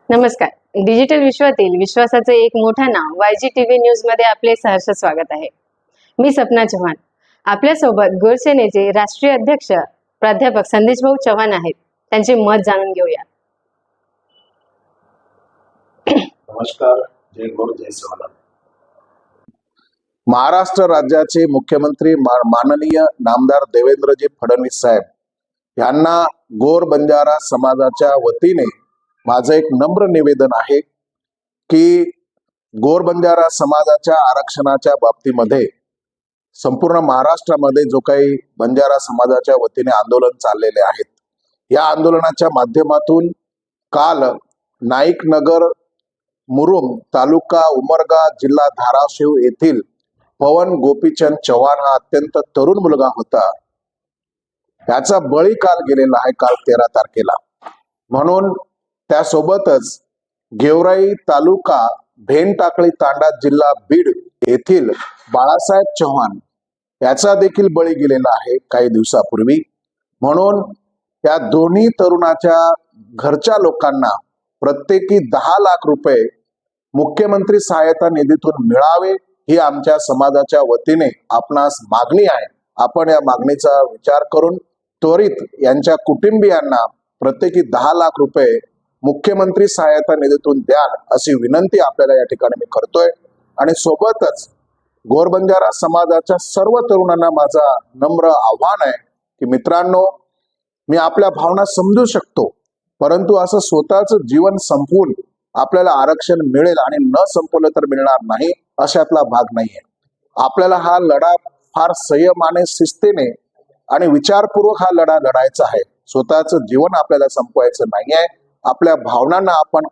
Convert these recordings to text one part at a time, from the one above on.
नमस्कार. डिजिटल विश्वातील विश्वासाचे एक मोठं नाव वायजी टीव्ही न्यूज मध्ये आपले सहर्ष स्वागत आहे. मी सपना चव्हाण. आपल्या सोबत गोरसेनेचे राष्ट्रीय अध्यक्ष प्राध्यापक संदेश भाऊ चव्हाण आहेत. त्यांचे मत जाणून घेऊया. नमस्कार. जय गोर जय सेवालाल. महाराष्ट्र राज्याचे मुख्यमंत्री माननीय नामदार देवेंद्रजी फडणवीस साहेब यांना गोर बंजारा समाजाच्या वतीने माझं एक नम्र निवेदन आहे की गोर बंजारा समाजाच्या आरक्षणाच्या बाबतीमध्ये संपूर्ण महाराष्ट्रामध्ये जो काही बंजारा समाजाच्या वतीने आंदोलन चाललेले आहेत, या आंदोलनाच्या माध्यमातून काल नाईक नगर मुरुम तालुका उमरगा जिल्हा धाराशिव येथील पवन गोपीचंद चव्हाण हा अत्यंत तरुण मुलगा होता, त्याचा बळी काल गेलेला आहे, काल 13 तारखेला. म्हणून त्यासोबतच गेवराई तालुका भेंटाकळी तांडा जिल्हा बीड येथील बाळासाहेब चव्हाण याचा देखील बळी गेलेला आहे काही दिवसापूर्वी. म्हणून या दोन्ही तरुणाच्या घरच्या लोकांना प्रत्येकी 10 लाख रुपये मुख्यमंत्री सहायता निधीतून मिळावे ही आमच्या समाजाच्या वतीने आपणास मागणी आहे. आपण या मागणीचा विचार करून त्वरित यांच्या कुटुंबियांना प्रत्येकी 10 लाख रुपये मुख्यमंत्री सहायता निधीतून द्याल अशी विनंती आपल्याला या ठिकाणी मी करतोय. आणि सोबतच गोरबंजारा समाजाच्या सर्व तरुणांना माझा नम्र आव्हान आहे की मित्रांनो, मी आपल्या भावना समजू शकतो, परंतु असं स्वतःच जीवन संपवून आपल्याला आरक्षण मिळेल आणि न संपवलं तर मिळणार नाही अशातला भाग नाहीये. आपल्याला हा लढा फार संयमाने, शिस्तीने आणि विचारपूर्वक हा लढा लढायचा आहे. स्वतःच जीवन आपल्याला संपवायचं नाहीये. आपल्या भावनांना आपण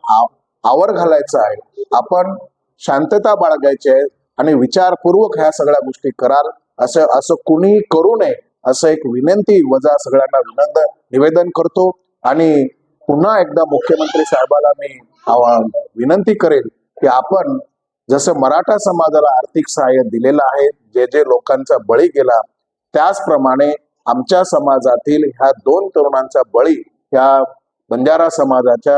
आवर घालायचं आहे. आपण शांतता बाळगायची आहे आणि विचारपूर्वक ह्या सगळ्या गोष्टी कराल असं कुणीही करू नये असं एक विनंती वजा सगळ्यांना निवेदन करतो. आणि पुन्हा एकदा मुख्यमंत्री साहेबाला मी विनंती करेल की आपण जसं मराठा समाजाला आर्थिक सहाय्य दिलेलं आहे, जे जे लोकांचा बळी गेला, त्याचप्रमाणे आमच्या समाजातील ह्या 2 तरुणांचा बळी ह्या बंजारा समाजाच्या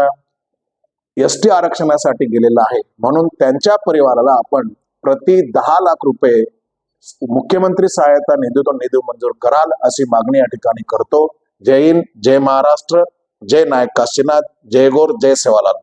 एसटी आरक्षणासाठी गेलेला आहे. म्हणून त्यांच्या परिवाराला आपण प्रति 10 लाख रुपये मुख्यमंत्री सहायता निधीतून निधी मंजूर कराल अशी मागणी या ठिकाणी करतो. जय हिंद, जय महाराष्ट्र, जय नायक काशीनाथ, जय गोर जय सेवालाल.